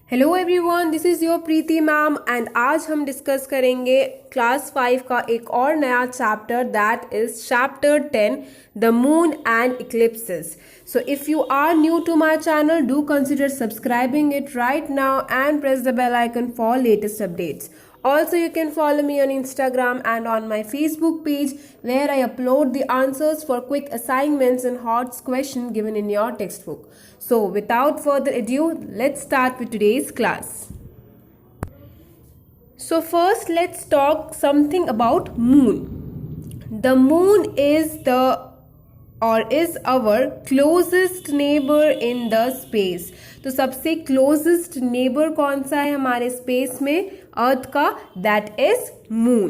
Hello everyone, this is your Preeti ma'am and आज हम discuss करेंगे क्लास 5 का एक और नया chapter that is chapter 10 the moon and इक्लिप्सेस. So if you are new to my channel, do consider subscribing it right now and press the bell icon for latest updates. Also, you can follow me on Instagram and on my Facebook page where I upload the answers for quick assignments and hot questions given in your textbook. So without further ado, let's start with today's class. So first let's talk something about moon. The moon is our closest neighbor in the space. तो सबसे closest neighbor कौन सा है हमारे space में अर्थ का? That is moon.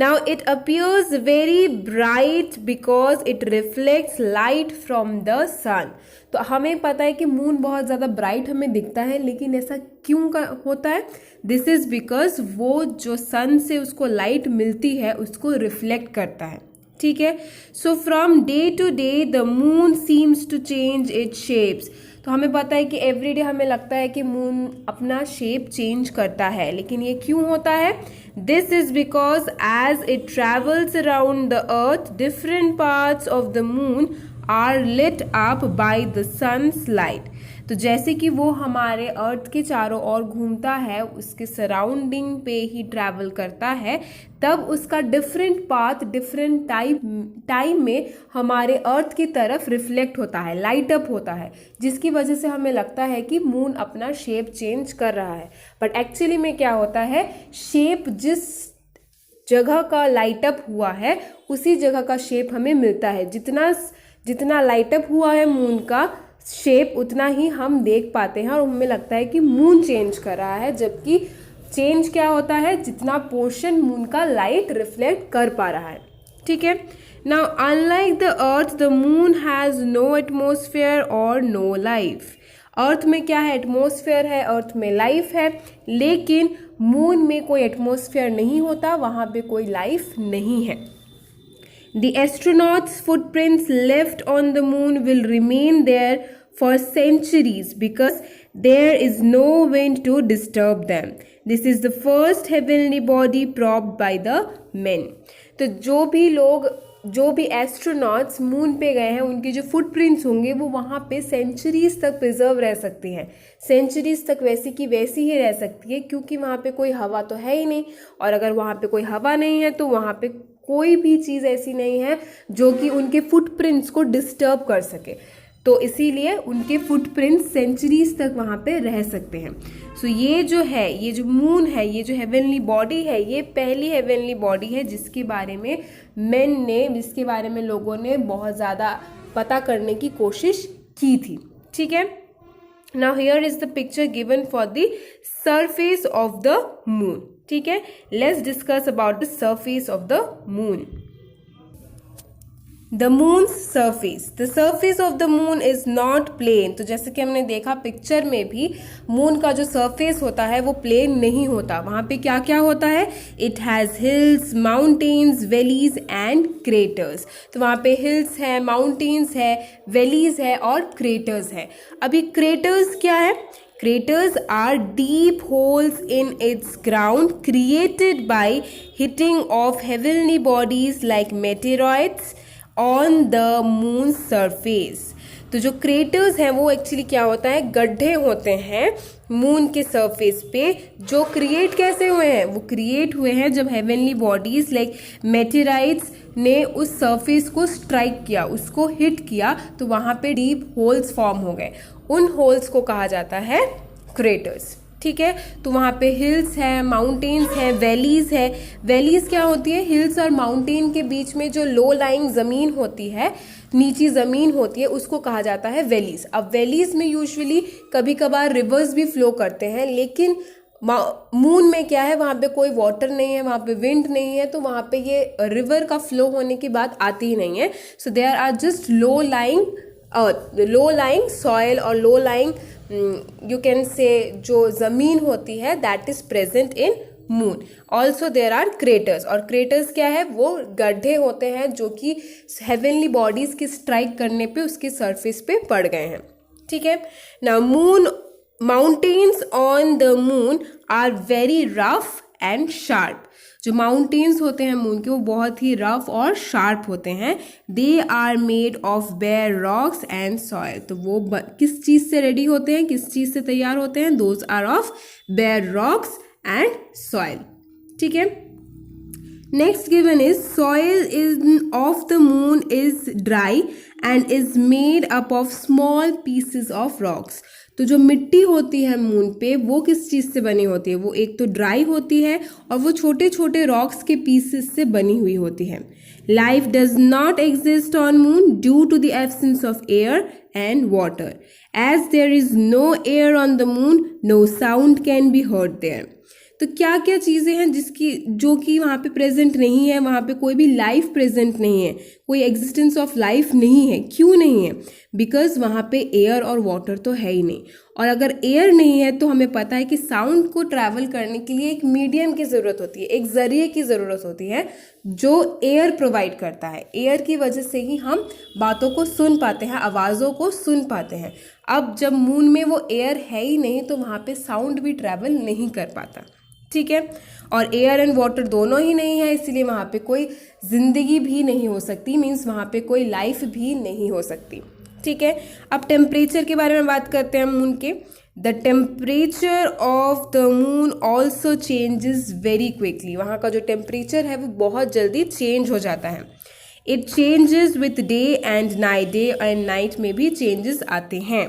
Now it appears very bright because it reflects light from the sun. तो हमें पता है कि मून बहुत ज़्यादा ब्राइट हमें दिखता है, लेकिन ऐसा क्यों होता है? दिस इज़ बिकॉज वो जो सन से उसको लाइट मिलती है उसको रिफ्लेक्ट करता है. ठीक है. So from day to day the moon seems to change its shapes. तो हमें पता है कि एवरी डे हमें लगता है कि मून अपना शेप चेंज करता है, लेकिन ये क्यों होता है? This is because as it travels around the earth different parts of the moon are lit up by the sun's light. तो जैसे कि वो हमारे अर्थ के चारों ओर घूमता है, उसके सराउंडिंग पे ही ट्रैवल करता है, तब उसका डिफरेंट पाथ डिफरेंट टाइम में हमारे अर्थ की तरफ रिफ्लेक्ट होता है, लाइट अप होता है, जिसकी वजह से हमें लगता है कि मून अपना शेप चेंज कर रहा है. बट एक्चुअली में क्या होता है, शेप जिस जगह का लाइट अप हुआ है उसी जगह का शेप हमें मिलता है. जितना लाइट अप हुआ है मून का शेप उतना ही हम देख पाते हैं और हमें लगता है कि मून चेंज कर रहा है, जबकि चेंज क्या होता है, जितना पोर्शन मून का लाइट रिफ्लेक्ट कर पा रहा है. ठीक है. Now unlike the earth the moon has no atmosphere और नो लाइफ. अर्थ में क्या है? एटमॉस्फेयर है, अर्थ में लाइफ है, लेकिन मून में कोई एटमॉस्फेयर नहीं होता, वहाँ पे कोई लाइफ नहीं है. The astronauts' footprints left on the moon will remain there for centuries because there is no wind to disturb them. This is the first heavenly body probed by the men. तो जो भी astronauts moon पे गए हैं उनके जो footprints होंगे वो वहाँ पे सेंचुरीज तक प्रिजर्व रह सकती हैं. सेंचुरीज तक वैसी की वैसी ही रह सकती है, क्योंकि वहाँ पे कोई हवा तो है ही नहीं, और अगर वहाँ पे कोई हवा नहीं है तो वहाँ पे कोई भी चीज़ ऐसी नहीं है जो कि उनके फुटप्रिंट्स को डिस्टर्ब कर सके. तो इसीलिए उनके फुटप्रिंट्स सेंचुरीज तक वहाँ पे रह सकते हैं. सो ये जो मून है, ये जो हेवनली बॉडी है, ये पहली हेवनली बॉडी है जिसके बारे में लोगों ने बहुत ज़्यादा पता करने की कोशिश की थी. ठीक है. Now here is the picture given for the surface of the moon. ठीक है. Let's discuss about the surface of the moon. The moon's surface. The surface of the moon is not plane. तो जैसे कि हमने देखा picture में भी, moon का जो सरफेस होता है वो प्लेन नहीं होता. वहाँ पे क्या क्या होता है? It has hills, mountains, valleys and craters. तो वहाँ पे hills है, mountains है, valleys है और craters है. अभी craters क्या है? Craters are deep holes in its ground created by hitting of heavenly bodies like meteoroids on the moon's surface. तो जो क्रेटर्स हैं वो एक्चुअली क्या होता है, गड्ढे होते हैं मून के सरफेस पे, जो क्रिएट कैसे हुए हैं? वो क्रिएट हुए हैं जब हेवनली बॉडीज लाइक मेटेराइट्स ने उस सरफेस को स्ट्राइक किया, उसको हिट किया, तो वहाँ पे डीप होल्स फॉर्म हो गए. उन होल्स को कहा जाता है क्रेटर्स. ठीक है. तो वहाँ पे हिल्स है, माउंटेन्स है, वैलीज है. वैलीज क्या होती है? हिल्स और माउंटेन के बीच में जो लो लाइंग ज़मीन होती है, नीची ज़मीन होती है, उसको कहा जाता है वैलीज. अब वैलीज में यूजुअली कभी कभार रिवर्स भी फ्लो करते हैं, लेकिन मून में क्या है, वहाँ पे कोई वाटर नहीं है, वहाँ पे विंड नहीं है, तो वहाँ पे ये रिवर का फ्लो होने की बात आती ही नहीं है. So there are just low lying soil और low lying you can say जो ज़मीन होती है that is present in moon. Also there are craters. और क्रेटर्स क्या है? वो गड्ढे होते हैं जो कि हेवनली बॉडीज़ की स्ट्राइक करने पे उसके सरफेस पे पड़ गए हैं. ठीक है. Now moon mountains on the moon are very rough and sharp. जो माउंटेन्स होते हैं मून के वो बहुत ही रफ और शार्प होते हैं। They are made of bare rocks and soil. तो वो किस चीज़ से रेडी होते हैं, किस चीज़ से तैयार होते हैं? Those are of bare rocks and soil. ठीक है। Next given is soil is of the moon is dry and is made up of small pieces of rocks. तो जो मिट्टी होती है मून पे वो किस चीज़ से बनी होती है? वो एक तो ड्राई होती है और वो छोटे छोटे रॉक्स के पीसेस से बनी हुई होती है। Life does not exist on moon due to the absence of air and water. As there is no air on the moon no sound can be heard there. तो क्या क्या चीज़ें हैं जो कि वहाँ पे प्रेजेंट नहीं है? वहाँ पे कोई भी लाइफ प्रेजेंट नहीं है, कोई एग्जिस्टेंस ऑफ लाइफ नहीं है। क्यों नहीं है? बिकॉज वहाँ पे एयर और वाटर तो है ही नहीं। और अगर एयर नहीं है तो हमें पता है कि साउंड को ट्रैवल करने के लिए एक मीडियम की ज़रूरत होती है, एक ज़रिए की ज़रूरत होती है जो एयर प्रोवाइड करता है। एयर की वजह से ही हम बातों को सुन पाते हैं, आवाज़ों को सुन पाते हैं। अब जब मून में वो एयर है ही नहीं तो वहाँ पे साउंड भी ट्रैवल नहीं कर पाता। ठीक है। और एयर एंड वाटर दोनों ही नहीं है, इसलिए वहाँ पे कोई ज़िंदगी भी नहीं हो सकती, मीन्स वहाँ पे कोई लाइफ भी नहीं हो सकती। ठीक है। अब टेम्परेचर के बारे में बात करते हैं मून के। The temperature of the moon also changes very quickly. वहाँ का जो टेम्परेचर है वो बहुत जल्दी चेंज हो जाता है। It changes with day and night. Day and night में भी चेंजेस आते हैं।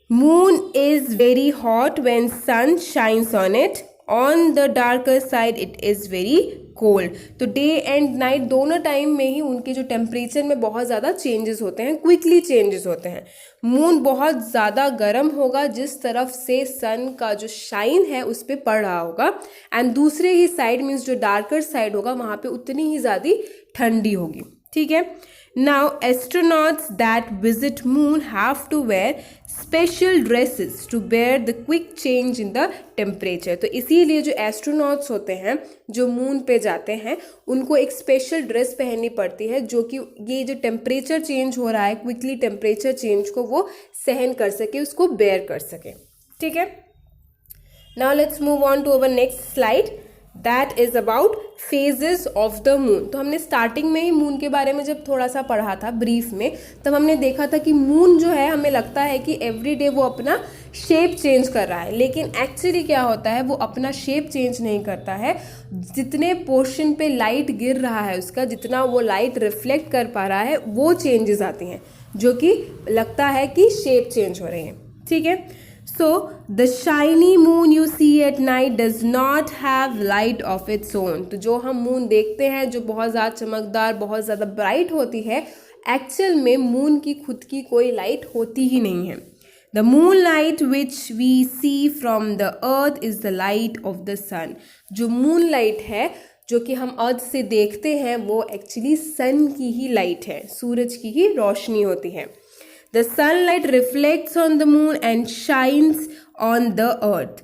Moon is very hot when sun shines on it. On the darker side it is very cold. तो डे एंड नाइट दोनों time में ही उनके जो टेम्परेचर में बहुत ज़्यादा चेंजेस होते हैं, क्विकली चेंजेस होते हैं। मून बहुत ज़्यादा गर्म होगा जिस तरफ से सन का जो शाइन है उस पर पड़ रहा होगा, एंड दूसरे ही साइड मीन्स जो डार्कर साइड होगा वहाँ पे उतनी ही ज़्यादा ठंडी होगी। ठीक है। Now astronauts that visit moon have to wear special dresses to bear the quick change in the temperature। तो इसीलिए जो एस्ट्रोनॉट्स होते हैं जो मून पे जाते हैं उनको एक स्पेशल ड्रेस पहननी पड़ती है जो कि ये जो टेम्परेचर चेंज हो रहा है, क्विकली टेम्परेचर चेंज को वो सहन कर सके, उसको बेयर कर सके। ठीक है। Now let's move on to our next slide। That is about phases of the moon. तो हमने स्टार्टिंग में ही मून के बारे में जब थोड़ा सा पढ़ा था ब्रीफ में, तब हमने देखा था कि मून जो है हमें लगता है कि एवरी डे वो अपना शेप चेंज कर रहा है, लेकिन एक्चुअली क्या होता है वो अपना शेप चेंज नहीं करता है। जितने पोर्शन पे लाइट गिर रहा है उसका, जितना वो लाइट रिफ्लेक्ट कर पा रहा है वो चेंजेस आती हैं जो कि लगता है कि शेप चेंज हो रही है। ठीक है। So the shiny moon you see at night does not have light of its own। तो जो हम मून देखते हैं जो बहुत ज़्यादा चमकदार, बहुत ज़्यादा ब्राइट होती है, एक्चुअल में मून की खुद की कोई लाइट होती ही नहीं है। The moonlight which we see from the earth is the light of the sun। जो मून लाइट है जो कि हम अर्थ से देखते हैं वो एक्चुअली सन की ही लाइट है, सूरज की ही रोशनी होती है। The sunlight reflects on the moon and shines on the earth।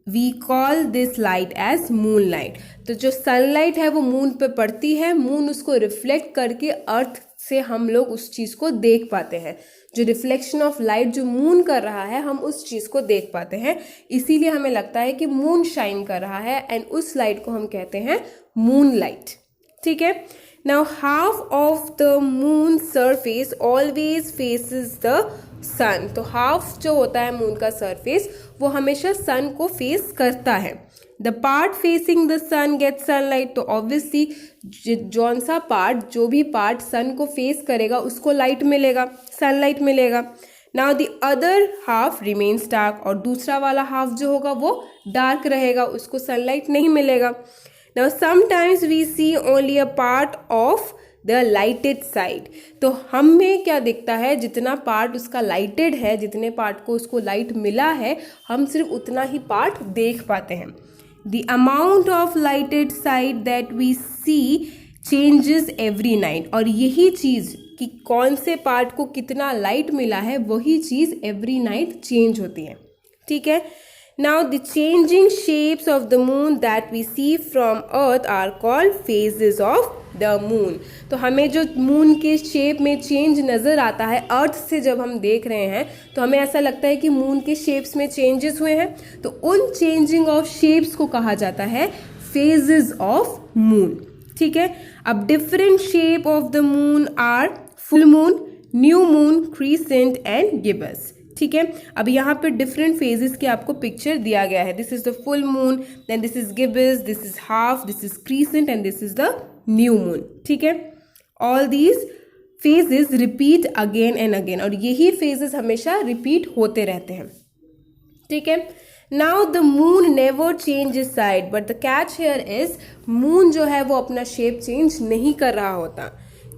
We call this light as moonlight। तो जो सनलाइट है वो मून पे पड़ती है, मून उसको रिफ्लेक्ट करके अर्थ से हम लोग उस चीज़ को देख पाते हैं। जो रिफ्लेक्शन ऑफ लाइट जो मून कर रहा है हम उस चीज़ को देख पाते हैं, इसीलिए हमें लगता है कि मून शाइन कर रहा है, एंड उस लाइट को हम कहते हैं मून लाइट। ठीक है। Now half of the moon surface always faces the sun। तो हाफ जो होता है मून का सरफेस वो हमेशा सन को फेस करता है। The part facing the sun gets sunlight। तो ऑब्वियसली जौन सा पार्ट, जो भी पार्ट सन को फेस करेगा उसको लाइट मिलेगा, सनलाइट मिलेगा। Now the other half remains dark। और दूसरा वाला हाफ जो होगा वो डार्क रहेगा, उसको सनलाइट नहीं मिलेगा। Now sometimes we see only a part of the lighted side। तो हमें क्या दिखता है, जितना पार्ट उसका लाइटेड है, जितने पार्ट को उसको लाइट मिला है हम सिर्फ उतना ही पार्ट देख पाते हैं। The amount of lighted side that we see changes every night। और यही चीज़ कि कौन से पार्ट को कितना लाइट मिला है वही चीज़ एवरी नाइट चेंज होती है। ठीक है। Now the changing shapes of the moon that we see from earth are called phases of the moon. तो हमें जो मून के शेप में चेंज नज़र आता है अर्थ से जब हम देख रहे हैं तो हमें ऐसा लगता है कि मून के शेप्स में चेंजेस हुए हैं, तो उन चेंजिंग ऑफ शेप्स को कहा जाता है phases of moon. ठीक है, अब different shape of the moon are full moon, new moon, crescent and gibbous. ठीक है, अब यहाँ पे डिफरेंट फेजेस की आपको पिक्चर दिया गया है. This is the full moon, then this is gibbous, this is half, this is crescent and this is the new moon. ठीक है, all these phases repeat again and again, और यही phases हमेशा रिपीट होते रहते हैं. ठीक है, now the moon never change side, but the catch here is moon जो है वो अपना शेप चेंज नहीं कर रहा होता.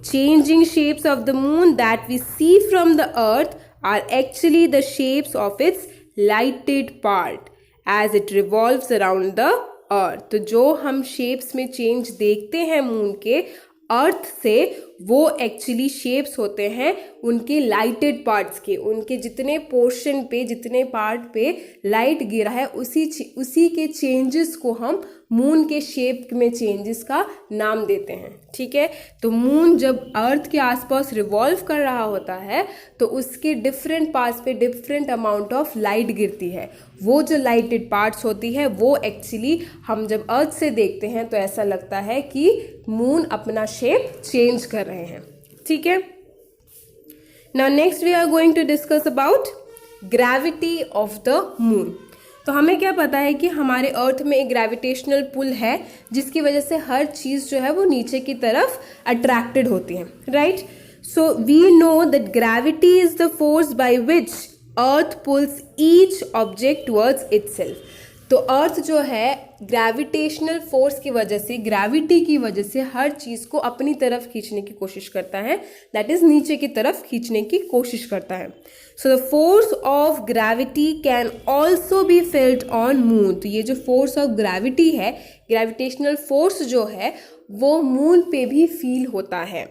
Changing shapes of the moon that we see from the earth are actually the shapes of its lighted part as it revolves around the earth. तो जो हम shapes में change देखते हैं मून के अर्थ से, वो एक्चुअली शेप्स होते हैं उनके लाइटेड पार्ट्स के. उनके जितने पोर्शन पे, जितने पार्ट पे लाइट गिरा है, उसी के चेंजेस को हम मून के शेप में चेंजेस का नाम देते हैं. ठीक है, तो मून जब अर्थ के आसपास रिवॉल्व कर रहा होता है तो उसके डिफरेंट पार्ट्स पे डिफरेंट अमाउंट ऑफ लाइट गिरती है. वो जो लाइटेड पार्ट्स होती है वो एक्चुअली हम जब अर्थ से देखते हैं तो ऐसा लगता है कि मून अपना शेप चेंज कर रहे हैं. ठीक है, now next we are going to discuss about gravity of the moon. तो हमें क्या पता है कि हमारे अर्थ में एक ग्रेविटेशनल पुल है जिसकी वजह से हर चीज़ जो है वो नीचे की तरफ अट्रैक्टेड होती है, right. So we know that gravity is the force by which earth pulls each object towards itself. तो अर्थ जो है ग्रेविटेशनल फोर्स की वजह से, ग्रेविटी की वजह से हर चीज़ को अपनी तरफ खींचने की कोशिश करता है, दैट इज नीचे की तरफ खींचने की कोशिश करता है. So the force of gravity can also be felt on moon. तो ये जो फोर्स ऑफ ग्रेविटी है, ग्रेविटेशनल फोर्स जो है वो मून पे भी फील होता है.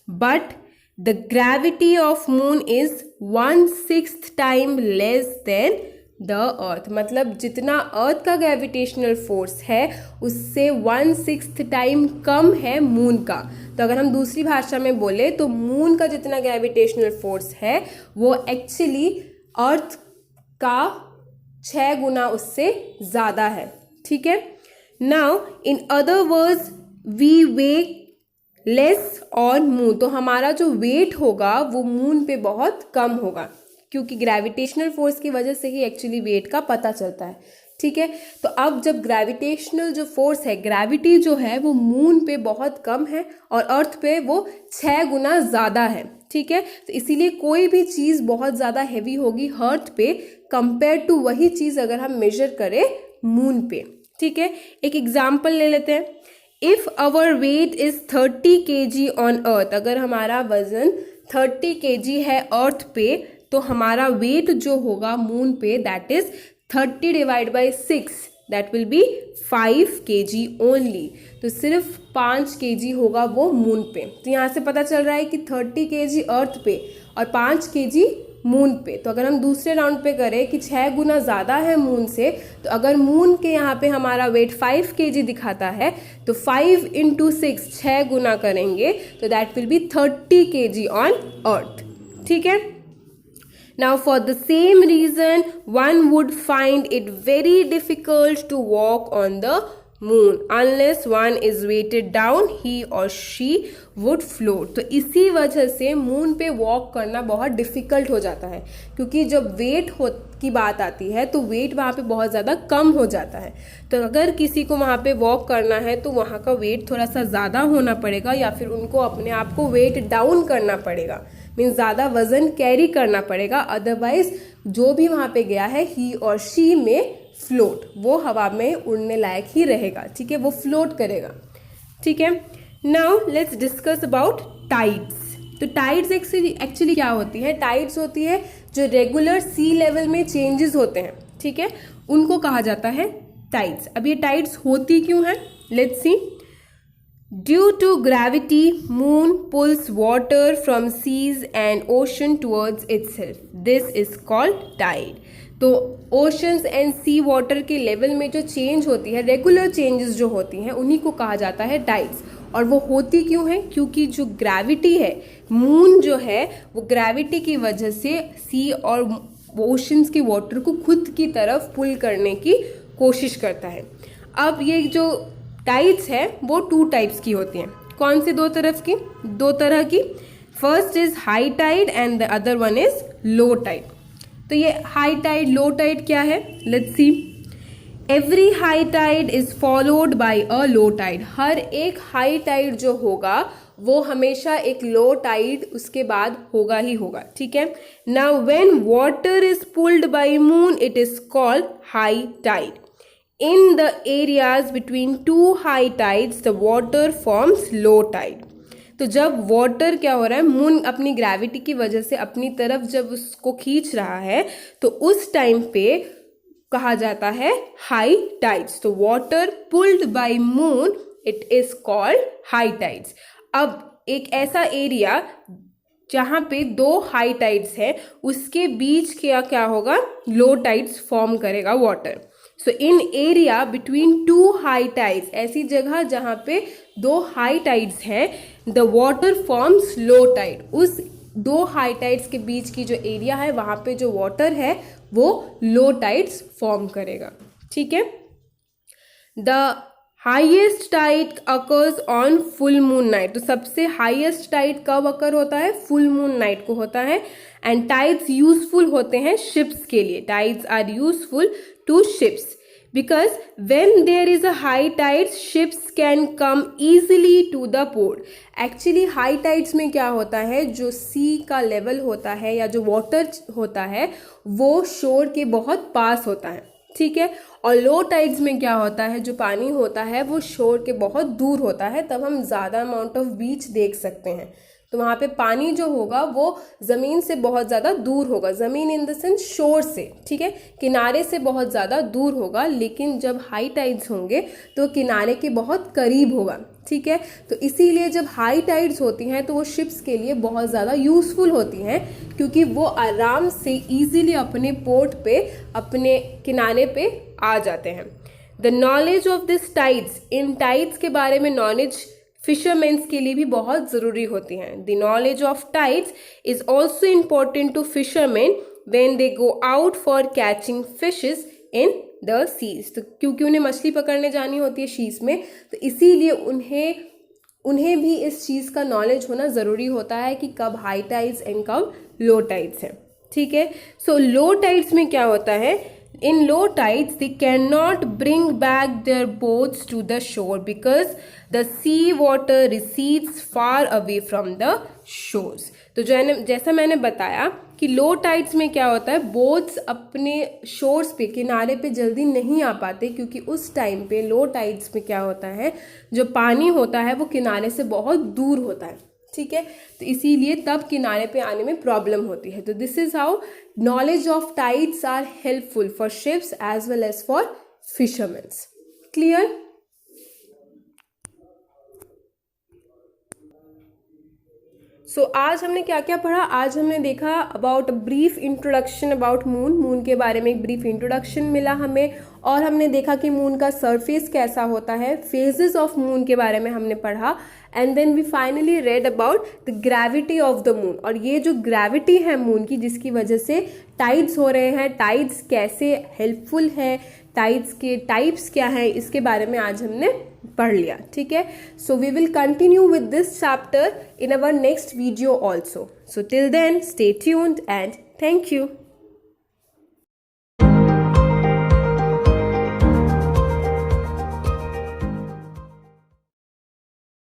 But the gravity of moon is 1/6 time less than the earth. मतलब जितना अर्थ का ग्रेविटेशनल फोर्स है उससे 1/6 टाइम कम है मून का. तो अगर हम दूसरी भाषा में बोले तो मून का जितना ग्रेविटेशनल फोर्स है वो एक्चुअली अर्थ का 6 गुना उससे ज़्यादा है. ठीक है, now in other words we weigh less on moon. तो हमारा जो वेट होगा वो मून पे बहुत कम होगा क्योंकि ग्रेविटेशनल फोर्स की वजह से ही एक्चुअली वेट का पता चलता है. ठीक है, तो अब जब ग्रेविटेशनल जो फोर्स है, ग्रेविटी जो है वो मून पे बहुत कम है और अर्थ पे वो 6 गुना ज़्यादा है. ठीक है, तो इसीलिए कोई भी चीज़ बहुत ज़्यादा हैवी होगी अर्थ पे कंपेयर टू वही चीज़ अगर हम मेजर करें मून पे. ठीक है, एक एग्जाम्पल ले लेते हैं. If our weight is 30 kg on earth, अगर हमारा वजन 30 kg है अर्थ पे, तो हमारा वेट जो होगा मून पे that is 30 divide by 6, that will be 5 kg only. तो सिर्फ 5 kg होगा वो मून पे. तो यहाँ से पता चल रहा है कि 30 kg अर्थ पे और 5 kg मून पे. तो अगर हम दूसरे राउंड पे करें कि 6 गुना ज़्यादा है मून से, तो अगर मून के यहाँ पे हमारा वेट 5 kg दिखाता है तो 5 × 6 6 गुना करेंगे तो that will be 30 kg on अर्थ. ठीक है, now for the same reason one would find it very difficult to walk on the moon unless one is weighted down, he or she would float. तो इसी वजह से moon पे walk करना बहुत difficult हो जाता है क्योंकि जब वेट की बात आती है तो वेट वहाँ पे बहुत ज़्यादा कम हो जाता है. तो अगर किसी को वहाँ पे वॉक करना है तो वहाँ का वेट थोड़ा सा ज़्यादा होना पड़ेगा या फिर उनको अपने आप को वेट डाउन करना पड़ेगा, मीन्स ज़्यादा वजन कैरी करना पड़ेगा. अदरवाइज जो भी वहाँ पे गया है ही और शी में फ्लोट, वो हवा में उड़ने लायक ही रहेगा. ठीक है, वो फ्लोट करेगा. ठीक है, now let's discuss about tides. तो टाइड्स एक्चुअली क्या होती है? टाइड्स होती है जो रेगुलर सी लेवल में चेंजेस होते हैं. ठीक है, उनको कहा जाता है टाइड्स. अब ये टाइड्स होती क्यों है? Let's C. Due to gravity, moon pulls water from seas and ocean towards itself. This is called tide. तो ओशंस एंड सी वाटर के लेवल में जो चेंज होती है, रेगुलर चेंजेस जो होती हैं, उन्हीं को कहा जाता है टाइड्स। और वो होती क्यों है? क्योंकि जो ग्रेविटी है, मून जो है वो ग्रेविटी की वजह से सी और ओशंस के वाटर को खुद की तरफ पुल करने की कोशिश करता है। अब ये जो टाइड्स है वो 2 टाइप्स की होती हैं। कौन से 2 तरह की? First is high tide and the other one is low tide. तो ये हाई टाइड, लो टाइड क्या है? Let's see. Every high tide is followed by a low tide. हर एक हाई टाइड जो होगा वो हमेशा एक लो टाइड उसके बाद होगा ही होगा, ठीक है। Now when water is pulled by moon it is called high tide. In the areas between 2 high tides, the water forms low tide. तो जब वाटर क्या हो रहा है, मून अपनी ग्रेविटी की वजह से अपनी तरफ जब उसको खींच रहा है तो उस टाइम पे कहा जाता है हाई टाइड्स। तो water pulled by moon it is called high tides. अब एक ऐसा एरिया जहाँ पे 2 हाई टाइड्स है उसके बीच क्या होगा? लो टाइड्स फॉर्म करेगा water. So in area between 2 high tides, ऐसी जगह जहाँ पे 2 हाई टाइड्स हैं, the water forms low tide. उस 2 हाई टाइड्स के बीच की जो एरिया है वहाँ पे जो वाटर है वो लो टाइड्स फॉर्म करेगा, ठीक है। The highest tide occurs on full moon night. तो सबसे हाईएस्ट टाइड कब अकर होता है? फुल मून नाइट को होता है। एंड टाइड्स यूजफुल होते हैं शिप्स के लिए। Tides are useful to ships because when there is a high tide ships can come easily to the port. Actually high tides में क्या होता है, जो सी का लेवल होता है या जो वाटर होता है वो शोर के बहुत पास होता है, ठीक है। और लो टाइड्स में क्या होता है, जो पानी होता है वो शोर के बहुत दूर होता है, तब हम ज़्यादा अमाउंट ऑफ बीच देख सकते हैं। तो वहाँ पे पानी जो होगा वो ज़मीन से बहुत ज़्यादा दूर होगा, ज़मीन इन द सेंस शोर से, ठीक है, किनारे से बहुत ज़्यादा दूर होगा। लेकिन जब हाई टाइड्स होंगे तो किनारे के बहुत करीब होगा, ठीक है। तो इसीलिए जब हाई टाइड्स होती हैं तो वो शिप्स के लिए बहुत ज़्यादा यूज़फुल होती हैं, क्योंकि वो आराम से ईजीली अपने पोर्ट पे, अपने किनारे पे आ जाते हैं। The knowledge of this tides, in tides के बारे में नॉलेज फिशरमैन्स के लिए भी बहुत ज़रूरी होती हैं। The knowledge of tides is also important to fisherman when they go out for catching fishes in the seas. तो क्योंकि उन्हें मछली पकड़ने जानी होती है शीज में, तो इसीलिए उन्हें भी इस चीज़ का नॉलेज होना ज़रूरी होता है कि कब हाई टाइड्स एंड कब लो टाइड्स हैं, ठीक है। सो लो टाइड्स में क्या होता है, in low tides they cannot bring back their boats to the shore because the sea water recedes far away from the shores. तो जैसा मैंने बताया कि लो टाइड्स में क्या होता है, बोट्स अपने शोर्स पे, किनारे पे जल्दी नहीं आ पाते, क्योंकि उस टाइम पे लो टाइड्स में क्या होता है, जो पानी होता है वो किनारे से बहुत दूर होता है, ठीक है। तो इसीलिए तब किनारे पे आने में प्रॉब्लम होती है। तो this is how knowledge of tides are helpful for ships as well as for fishermans. Clear? So आज हमने क्या क्या पढ़ा? आज हमने देखा about brief introduction about moon, moon के बारे में एक ब्रीफ इंट्रोडक्शन मिला हमें, और हमने देखा कि मून का सरफेस कैसा होता है, फेजेस ऑफ मून के बारे में हमने पढ़ा, and then we finally read about the gravity of the moon. और ये जो ग्रेविटी है मून की, जिसकी वजह से टाइड्स हो रहे हैं, टाइड्स कैसे हेल्पफुल है, टाइड्स के टाइप्स क्या हैं, इसके बारे में आज हमने पढ़ लिया, ठीक है। So we will continue with this chapter in our next video also. So till then stay tuned and thank you.